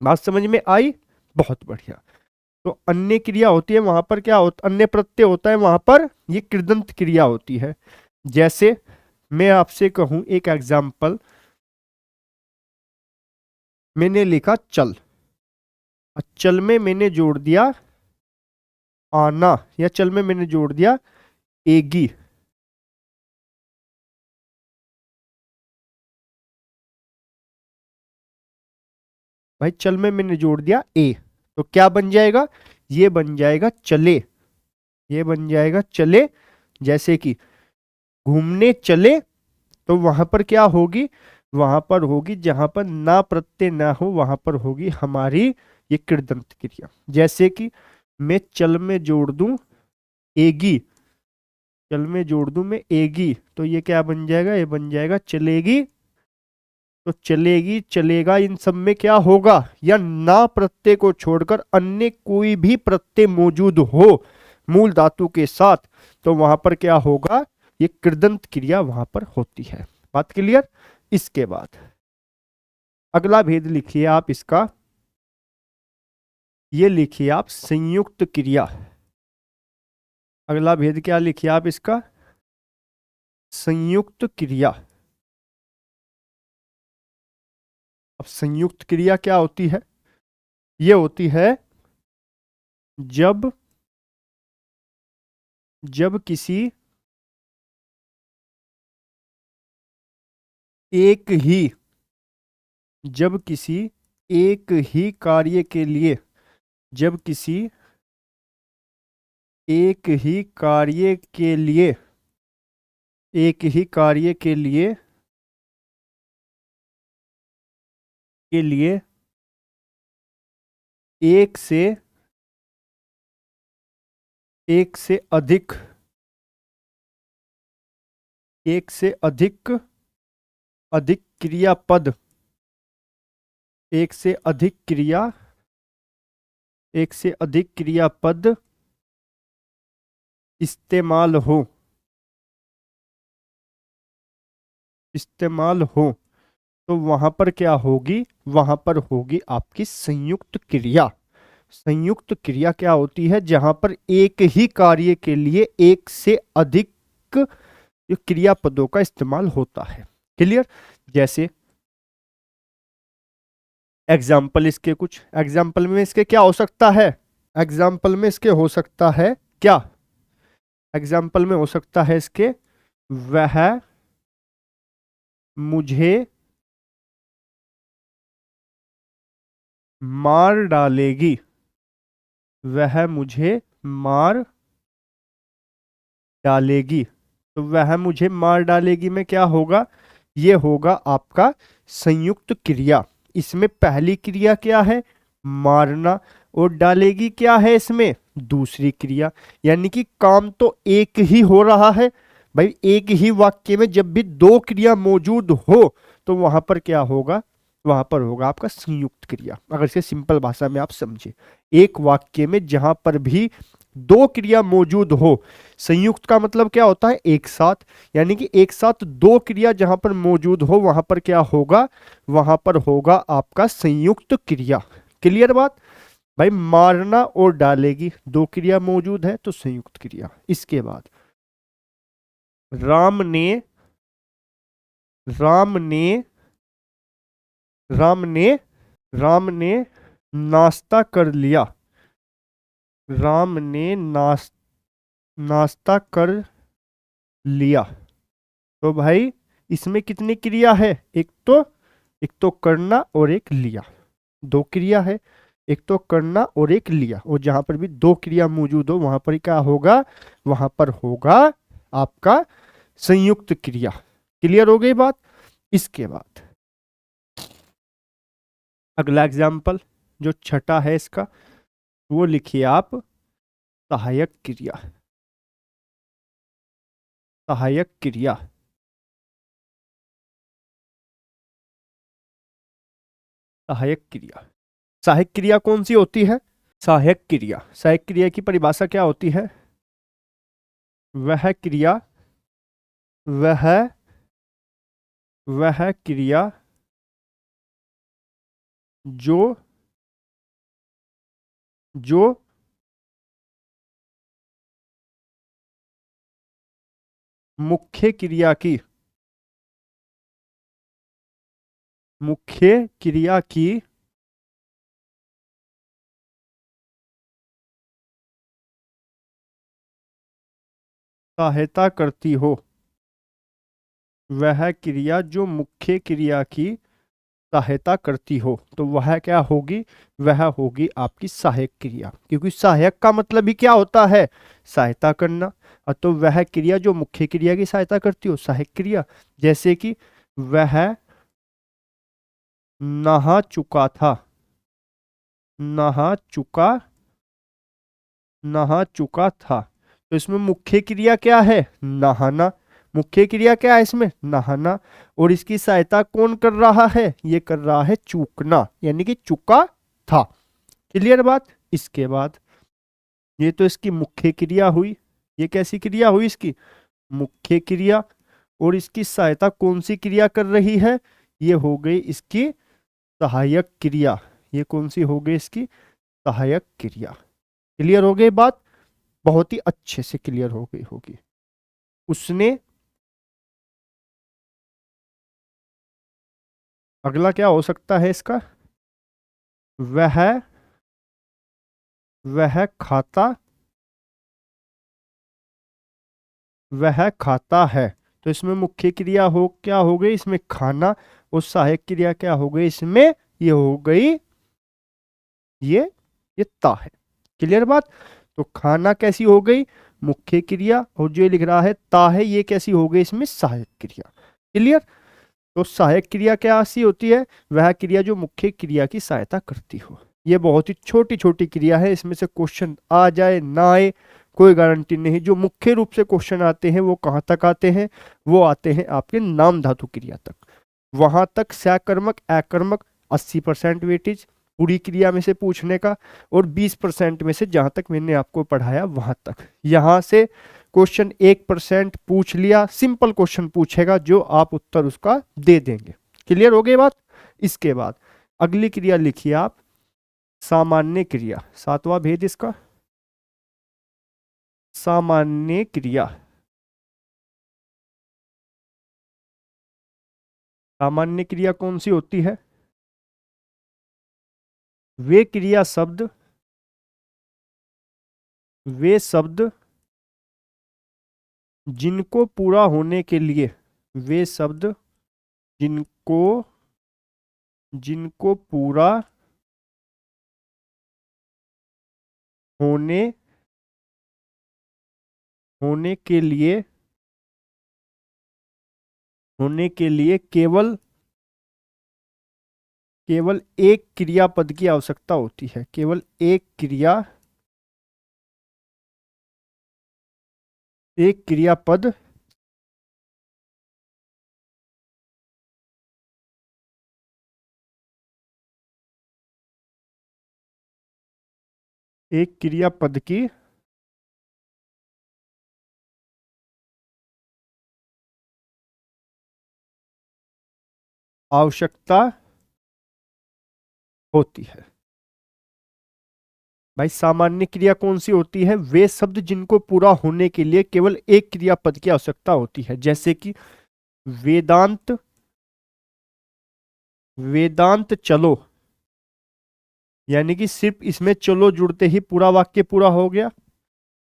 बात समझ में आई? बहुत बढ़िया। तो अन्य क्रिया होती है वहां पर क्या होता, अन्य प्रत्यय होता है वहां पर ये कृदंत क्रिया होती है। जैसे मैं आपसे कहूं एक एग्जाम्पल, मैंने लिखा चल, और चल में मैंने जोड़ दिया आना, या चल में मैंने जोड़ दिया एगी। भाई चल में मैंने जोड़ दिया ए, तो क्या बन जाएगा? ये बन जाएगा चले, ये बन जाएगा चले। जैसे कि घूमने चले, तो वहां पर क्या होगी? वहां पर होगी, जहां पर ना प्रत्यय ना हो वहां पर होगी हमारी ये कृदंत क्रिया। जैसे कि मैं चल में जोड़ दूं एगी, चल में जोड़ दूं मैं एगी, तो ये क्या बन जाएगा? ये बन जाएगा चलेगी। तो चलेगी चलेगा इन सब में क्या होगा? या ना प्रत्यय को छोड़कर अन्य कोई भी प्रत्यय मौजूद हो मूल धातु के साथ, तो वहां पर क्या होगा? ये कृदंत क्रिया वहां पर होती है। बात क्लियर? इसके बाद अगला भेद लिखिए आप इसका, ये लिखिए आप संयुक्त क्रिया। अगला भेद क्या लिखिए आप इसका? संयुक्त क्रिया। अब संयुक्त क्रिया क्या होती है? ये होती है जब जब किसी एक ही जब किसी एक ही कार्य के लिए, जब किसी एक ही कार्य के लिए, एक ही कार्य के लिए एक से एक से अधिक एक से अधिक क्रियापद, एक से अधिक क्रिया एक से अधिक क्रियापद इस्तेमाल हो, इस्तेमाल हो, तो वहां पर क्या होगी? वहां पर होगी आपकी संयुक्त क्रिया। संयुक्त क्रिया क्या होती है? जहां पर एक ही कार्य के लिए एक से अधिक क्रियापदों का इस्तेमाल होता है। क्लियर? जैसे एग्जाम्पल, इसके कुछ एग्जाम्पल में इसके क्या हो सकता है? एग्जाम्पल में इसके हो सकता है क्या? एग्जाम्पल में हो सकता है इसके, वह मुझे मार डालेगी, वह मुझे मार डालेगी। तो वह मुझे मार डालेगी में क्या होगा? ये होगा आपका संयुक्त क्रिया। इसमें पहली क्रिया क्या है? मारना। और डालेगी क्या है इसमें? दूसरी क्रिया। यानी कि काम तो एक ही हो रहा है। भाई एक ही वाक्य में जब भी दो क्रिया मौजूद हो, तो वहां पर क्या होगा? वहां पर होगा आपका संयुक्त क्रिया। अगर इसे सिंपल भाषा में आप समझे, एक वाक्य में जहां पर भी दो क्रिया मौजूद हो, संयुक्त का मतलब क्या होता है? एक साथ। यानी कि एक साथ दो क्रिया जहां पर मौजूद हो वहां पर क्या होगा? वहां पर होगा आपका संयुक्त क्रिया। क्लियर बात? भाई मारना और डालेगी दो क्रिया मौजूद है तो संयुक्त क्रिया। इसके बाद राम ने राम ने राम ने राम ने नाश्ता कर लिया, राम ने नाश्ता कर लिया। तो भाई इसमें कितनी क्रिया है? एक तो करना और एक लिया, दो क्रिया है। एक तो करना और एक लिया, और जहां पर भी दो क्रिया मौजूद हो वहां पर क्या होगा? वहां पर होगा आपका संयुक्त क्रिया। क्लियर हो गई बात? इसके बाद अगला एग्जाम्पल जो छठा है इसका, वो लिखिए आप सहायक क्रिया। सहायक क्रिया। सहायक क्रिया। सहायक क्रिया कौन सी होती है? सहायक क्रिया, सहायक क्रिया की परिभाषा क्या होती है? वह क्रिया वह वह क्रिया जो जो मुख्य क्रिया की मुख्य क्रिया की सहायता करती हो, वह क्रिया जो मुख्य क्रिया की सहायता करती हो, तो वह क्या होगी? वह होगी आपकी सहायक क्रिया, क्योंकि सहायक का मतलब ही क्या होता है? सहायता करना। तो वह क्रिया जो मुख्य क्रिया की सहायता करती हो, सहायक क्रिया। जैसे कि वह नहा चुका था, नहा चुका नहा चुका था। तो इसमें मुख्य क्रिया क्या है? नहाना। मुख्य क्रिया क्या है इसमें? नहाना। और इसकी सहायता कौन कर रहा है? ये कर रहा है चूकना, यानी कि चुका था। क्लियर बात? इसके बाद ये तो इसकी मुख्य क्रिया हुई। ये कैसी क्रिया हुई? इसकी मुख्य क्रिया। और इसकी सहायता कौन सी क्रिया कर रही है? ये हो गई इसकी सहायक क्रिया। ये कौन सी हो गई? इसकी सहायक क्रिया। क्लियर हो गई बात? बहुत ही अच्छे से क्लियर हो गई होगी। उसने, अगला क्या हो सकता है इसका? वह वह खाता वह खाता है। तो इसमें मुख्य क्रिया हो क्या हो गई? इसमें खाना। और सहायक क्रिया क्या हो गई इसमें? ये हो गई ये ये ता है। क्लियर बात? तो खाना कैसी हो गई? मुख्य क्रिया। और जो ये लिख रहा है ता है, ये कैसी हो गई इसमें? सहायक क्रिया। क्लियर? तो सहायक क्रिया क्या सी होती है? वह क्रिया जो मुख्य क्रिया की सहायता करती हो। ये बहुत ही छोटी छोटी क्रिया है, इसमें से क्वेश्चन आ जाए ना आए कोई गारंटी नहीं। जो मुख्य रूप से क्वेश्चन आते हैं वो कहाँ तक आते हैं? वो आते हैं आपके नाम धातु क्रिया तक। वहां तक सकर्मक अकर्मक 80% वेटेज पूरी क्रिया में से पूछने का, और 20% में से जहां तक मैंने आपको पढ़ाया वहां तक। यहां से क्वेश्चन 1% पूछ लिया, सिंपल क्वेश्चन पूछेगा जो आप उत्तर उसका दे देंगे। क्लियर हो गई बात? इसके बाद अगली क्रिया लिखिए आप, सामान्य क्रिया। सातवां भेद इसका, सामान्य क्रिया। सामान्य क्रिया कौन सी होती है? वे क्रिया शब्द वे शब्द जिनको पूरा होने के लिए वे शब्द जिनको जिनको पूरा होने होने के लिए केवल केवल एक क्रियापद की आवश्यकता होती है। केवल एक क्रियापद एक क्रियापद की आवश्यकता होती है। भाई सामान्य क्रिया कौन सी होती है? वे शब्द जिनको पूरा होने के लिए केवल एक क्रियापद की आवश्यकता होती है। जैसे कि वेदांत वेदांत चलो, यानी कि सिर्फ इसमें चलो जुड़ते ही पूरा वाक्य पूरा हो गया।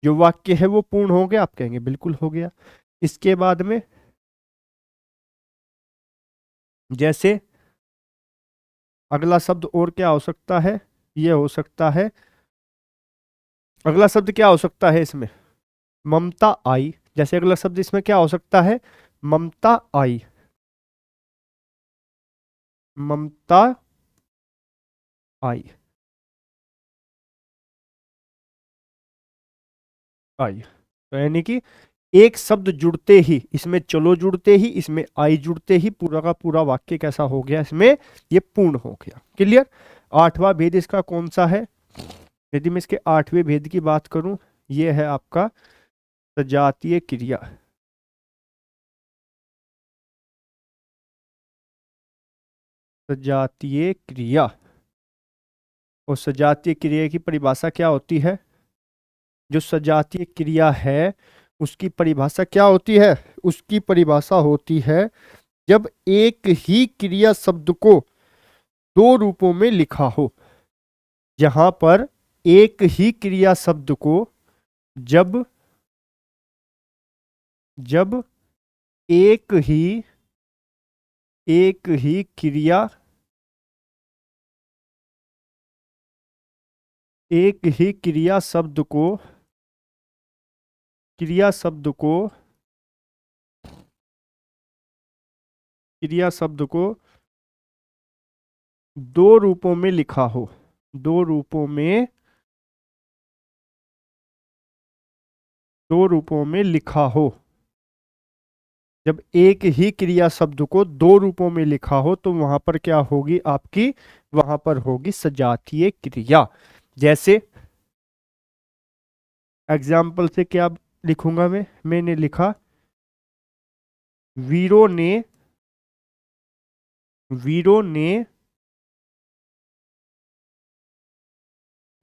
जो वाक्य है वो पूर्ण हो गया। आप कहेंगे बिल्कुल हो गया। इसके बाद में जैसे अगला शब्द और क्या हो सकता है? ये हो सकता है, अगला शब्द क्या हो सकता है इसमें? ममता आई। जैसे अगला शब्द इसमें क्या हो सकता है? ममता आई। ममता आई आई। तो यानी कि एक शब्द जुड़ते ही, इसमें चलो जुड़ते ही, इसमें आई जुड़ते ही पूरा का पूरा वाक्य कैसा हो गया? इसमें ये पूर्ण हो गया। क्लियर? आठवां भेद इसका कौन सा है? यदि मैं इसके आठवें भेद की बात करूं, ये है आपका सजातीय क्रिया। सजातीय क्रिया। और सजातीय क्रिया की परिभाषा क्या होती है? जो सजातीय क्रिया है उसकी परिभाषा क्या होती है? उसकी परिभाषा होती है जब एक ही क्रिया शब्द को दो रूपों में लिखा हो। जहां पर एक ही क्रिया शब्द को जब जब एक ही क्रिया एक ही क्रिया शब्द को दो रूपों में लिखा हो। दो रूपों में दो रूपों में लिखा हो। जब एक ही क्रिया शब्द को दो रूपों में लिखा हो तो वहां पर क्या होगी आपकी? वहां पर होगी सजातीय क्रिया। जैसे एग्जाम्पल से क्या लिखूंगा मैंने लिखा वीरों ने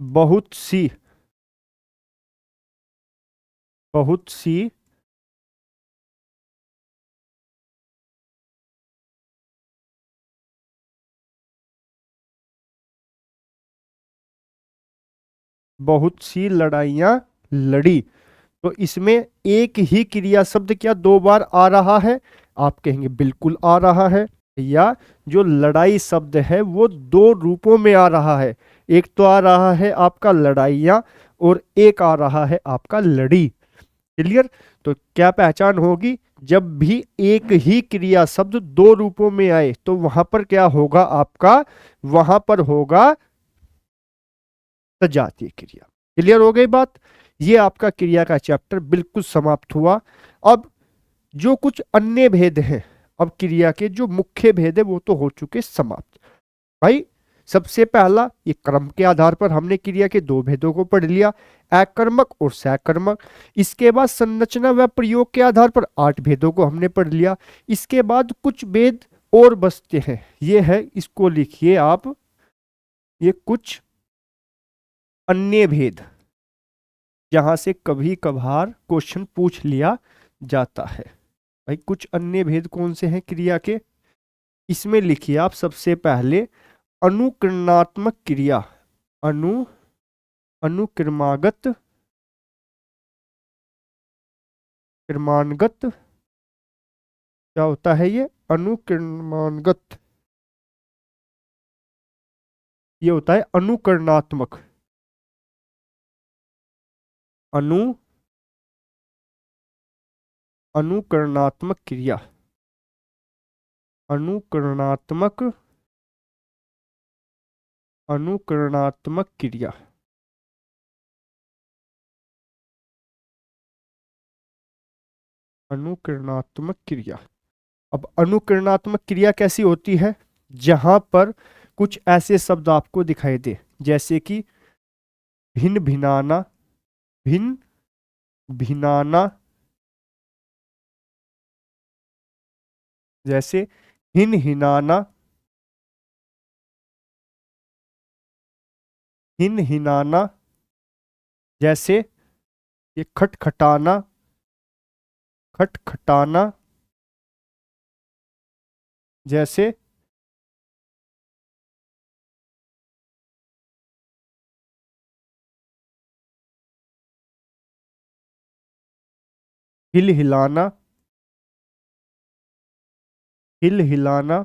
बहुत सी बहुत सी बहुत सी लड़ाइयां लड़ी। तो इसमें एक ही क्रिया शब्द क्या दो बार आ रहा है? आप कहेंगे बिल्कुल आ रहा है। या जो लड़ाई शब्द है वो दो रूपों में आ रहा है। एक तो आ रहा है आपका लड़ाइयाँ और एक आ रहा है आपका लड़ी। क्लियर? तो क्या पहचान होगी? जब भी एक ही क्रिया शब्द दो रूपों में आए तो वहां पर क्या होगा आपका? वहां पर होगा सजातीय क्रिया। क्लियर हो गई बात? ये आपका क्रिया का चैप्टर बिल्कुल समाप्त हुआ। अब जो कुछ अन्य भेद हैं, अब क्रिया के जो मुख्य भेद है वो तो हो चुके समाप्त। भाई सबसे पहला ये क्रम के आधार पर हमने क्रिया के दो भेदों को पढ़ लिया, अकर्मक और सकर्मक। इसके बाद संरचना व प्रयोग के आधार पर 8 भेदों को हमने पढ़ लिया। इसके बाद कुछ भेद और बचते हैं, ये है, इसको लिखिए आप, ये कुछ अन्य भेद, जहां से कभी कभार क्वेश्चन पूछ लिया जाता है। भाई कुछ अन्य भेद कौन से हैं क्रिया के? इसमें लिखिए आप सबसे पहले अनुकरणात्मक क्रिया, अनु अनुक्रमागत क्रमागत। क्या होता है ये अनुक्रमागत? ये होता है अनुकरणात्मक। अनु अनुकरणात्मक क्रिया, अनुकरणात्मक अनुकरणात्मक क्रिया। अनुकरणात्मक क्रिया। अब अनुकरणात्मक क्रिया कैसी होती है? जहां पर कुछ ऐसे शब्द आपको दिखाई दे, जैसे कि भिन्न भिनाना, भिन्न भिनाना, जैसे हिन हिनाना, हिन हिनाना, जैसे ये खटखटाना, खटखटाना, जैसे हिल हिलाना, हिल हिलाना।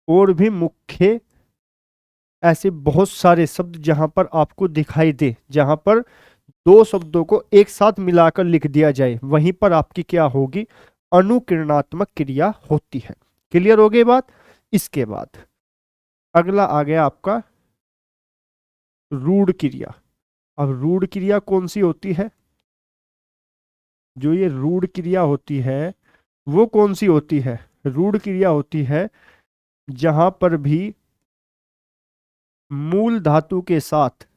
और भी मुख्य ऐसे बहुत सारे शब्द जहां पर आपको दिखाई दे, जहां पर दो शब्दों को एक साथ मिलाकर लिख दिया जाए, वहीं पर आपकी क्या होगी? अनुकिरणात्मक क्रिया होती है। क्लियर हो गई बात? इसके बाद अगला आ गया आपका रूढ़ क्रिया। अब रूढ़ क्रिया कौन सी होती है? जो ये रूढ़ क्रिया होती है वो कौन सी होती है? रूढ़ क्रिया होती है जहां पर भी मूल धातु के साथ,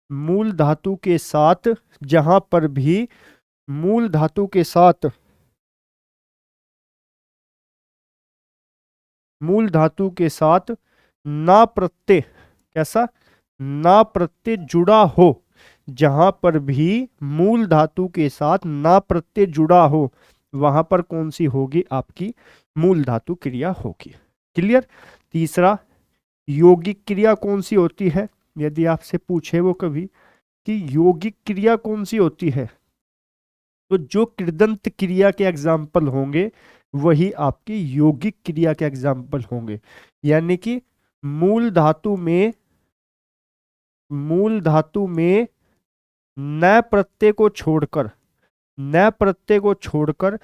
मूल धातु के साथ, जहां पर भी मूल धातु के साथ, मूल धातु के साथ ना प्रत्यय, कैसा? ना प्रत्यय जुड़ा हो, जहां पर भी मूल धातु के साथ ना प्रत्यय जुड़ा हो वहां पर कौन सी होगी? आपकी मूल धातु क्रिया होगी। क्लियर? तीसरा, यौगिक क्रिया कौन सी होती है? यदि आपसे पूछे वो कभी कि यौगिक क्रिया कौन सी होती है, तो जो कृदंत क्रिया के एग्जाम्पल होंगे वही आपकी यौगिक क्रिया के एग्जाम्पल होंगे। यानी कि मूल धातु में न प्रत्यय को छोड़कर, न प्रत्यय को छोड़कर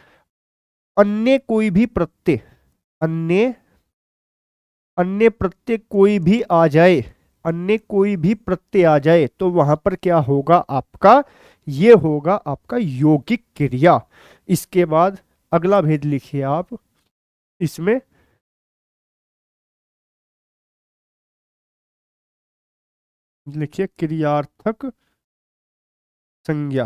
अन्य कोई भी प्रत्यय, अन्य अन्य प्रत्यय कोई भी आ जाए, अन्य कोई भी प्रत्यय आ जाए तो वहां पर क्या होगा आपका? ये होगा आपका यौगिक क्रिया। इसके बाद अगला भेद लिखिए आप इसमें, लिखिए क्रियार्थक संज्ञा।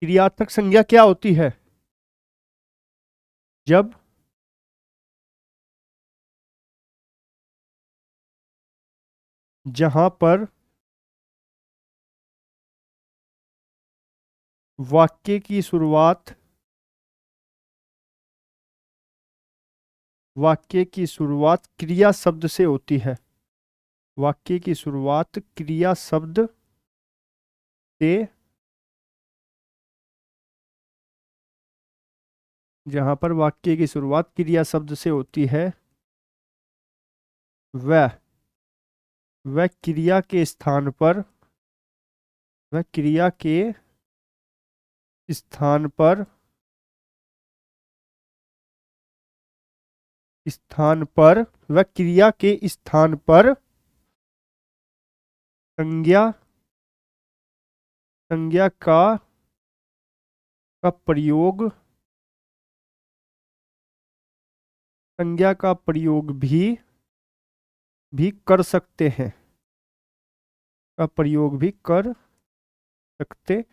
क्रियार्थक संज्ञा क्या होती है? जब जहां पर वाक्य की शुरुआत क्रिया शब्द से होती है, वाक्य की शुरुआत क्रिया शब्द से, जहां पर वाक्य की शुरुआत क्रिया शब्द से होती है वह क्रिया के स्थान पर, वह क्रिया के स्थान पर वह क्रिया के स्थान पर संज्ञा का प्रयोग, संज्ञा का प्रयोग भी कर सकते हैं, का प्रयोग भी कर सकते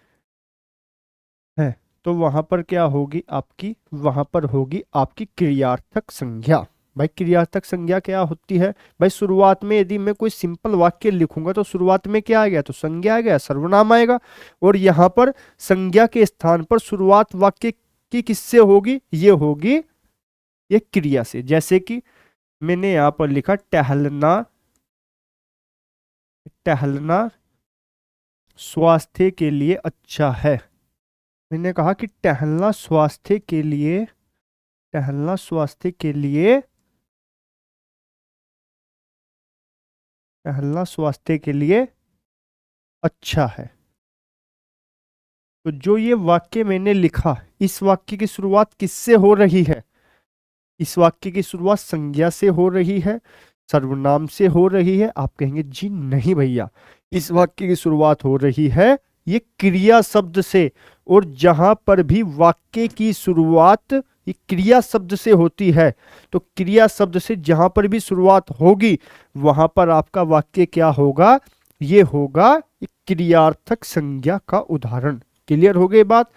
हैं। तो वहां पर क्या होगी आपकी? वहां पर होगी आपकी क्रियार्थक संज्ञा। भाई क्रियार्थक संज्ञा क्या होती है? भाई शुरुआत में यदि मैं कोई सिंपल वाक्य लिखूंगा तो शुरुआत में क्या आ गया? तो संज्ञा आ गया, सर्वनाम आएगा। और यहां पर संज्ञा के स्थान पर शुरुआत वाक्य की किससे होगी? ये होगी ये क्रिया से। जैसे कि मैंने यहां पर लिखा टहलना, टहलना स्वास्थ्य के लिए अच्छा है। मैंने कहा कि टहलना स्वास्थ्य के लिए, टहलना स्वास्थ्य के लिए, टहलना स्वास्थ्य के लिए अच्छा है। तो जो ये वाक्य मैंने लिखा, इस वाक्य की शुरुआत किससे हो रही है? इस वाक्य की शुरुआत संज्ञा से हो रही है, सर्वनाम से हो रही है। आप कहेंगे जी नहीं भैया, इस वाक्य की शुरुआत हो रही है ये क्रिया शब्द से। और जहां पर भी वाक्य की शुरुआत ये क्रिया शब्द से होती है तो क्रिया शब्द से जहां पर भी शुरुआत होगी वहां पर आपका वाक्य क्या होगा? ये होगा क्रियार्थक संज्ञा का उदाहरण। क्लियर हो गई बात?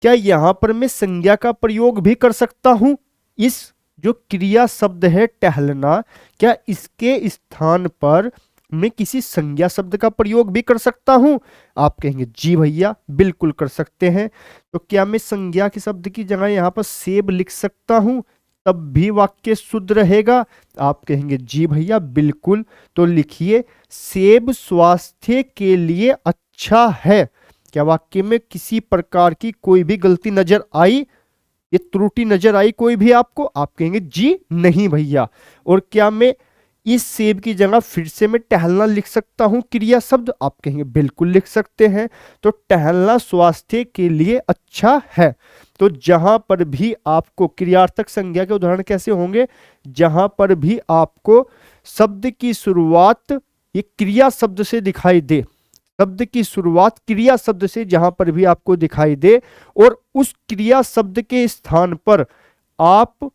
क्या यहां पर मैं संज्ञा का प्रयोग भी कर सकता हूं? इस जो क्रिया शब्द है टहलना, क्या इसके स्थान पर मैं किसी संज्ञा शब्द का प्रयोग भी कर सकता हूं? आप कहेंगे जी भैया बिल्कुल कर सकते हैं। तो क्या मैं संज्ञा के शब्द की जगह यहां पर सेब लिख सकता हूं तब भी वाक्य शुद्ध रहेगा? आप कहेंगे जी भैया बिल्कुल। तो लिखिए सेब स्वास्थ्य के लिए अच्छा है। क्या वाक्य में किसी प्रकार की कोई भी गलती नजर आई, ये त्रुटि नजर आई कोई भी आपको? आप कहेंगे जी नहीं भैया। और क्या मैं इस सेब की जगह फिर से मैं टहलना लिख सकता हूं क्रिया शब्द? आप कहेंगे बिल्कुल लिख सकते हैं। तो टहलना स्वास्थ्य के लिए अच्छा है। तो जहां पर भी आपको क्रियार्थक संज्ञा के उदाहरण कैसे होंगे? जहां पर भी आपको शब्द की शुरुआत ये क्रिया शब्द से दिखाई दे, शब्द की शुरुआत क्रिया शब्द से जहां पर भी आपको दिखाई दे और उस क्रिया शब्द के स्थान पर आप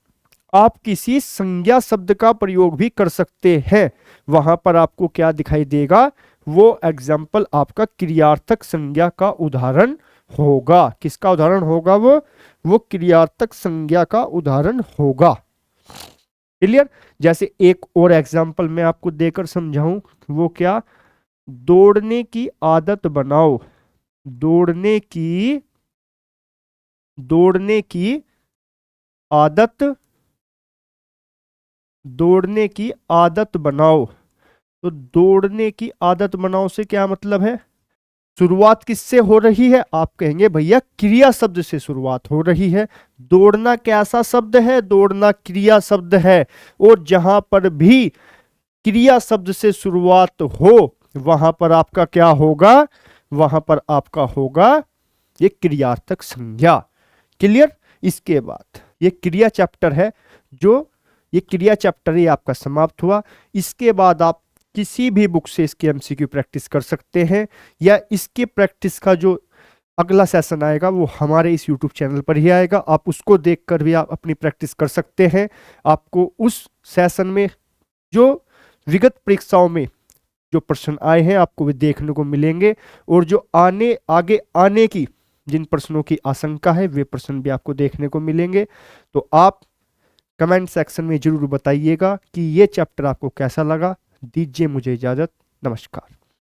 किसी संज्ञा शब्द का प्रयोग भी कर सकते हैं, वहां पर आपको क्या दिखाई देगा? वो एग्जाम्पल आपका क्रियार्थक संज्ञा का उदाहरण होगा। किसका उदाहरण होगा? वो क्रियार्थक संज्ञा का उदाहरण होगा। क्लियर? जैसे एक और एग्जांपल मैं आपको देकर समझाऊं, वो क्या? दौड़ने की आदत बनाओ। दौड़ने की आदत दौड़ने की आदत बनाओ। तो दौड़ने की आदत बनाओ से क्या मतलब है? शुरुआत किससे हो रही है? आप कहेंगे भैया क्रिया शब्द से शुरुआत हो रही है। दौड़ना कैसा शब्द है? दौड़ना क्रिया शब्द है। और जहां पर भी क्रिया शब्द से शुरुआत हो वहां पर आपका क्या होगा? वहां पर आपका होगा ये क्रियार्थक संज्ञा। क्लियर? इसके बाद ये क्रिया चैप्टर है, जो ये क्रिया चैप्टर ही आपका समाप्त हुआ। इसके बाद आप किसी भी बुक से इसकी एमसीक्यू प्रैक्टिस कर सकते हैं, या इसके प्रैक्टिस का जो अगला सेशन आएगा वो हमारे इस यूट्यूब चैनल पर ही आएगा। आप उसको देखकर भी आप अपनी प्रैक्टिस कर सकते हैं। आपको उस सेशन में जो विगत परीक्षाओं में जो प्रश्न आए हैं आपको वे देखने को मिलेंगे, और जो आगे आने की जिन प्रश्नों की आशंका है वे प्रश्न भी आपको देखने को मिलेंगे। तो आप कमेंट सेक्शन में जरूर बताइएगा कि ये चैप्टर आपको कैसा लगा। दीजिए मुझे इजाजत। नमस्कार।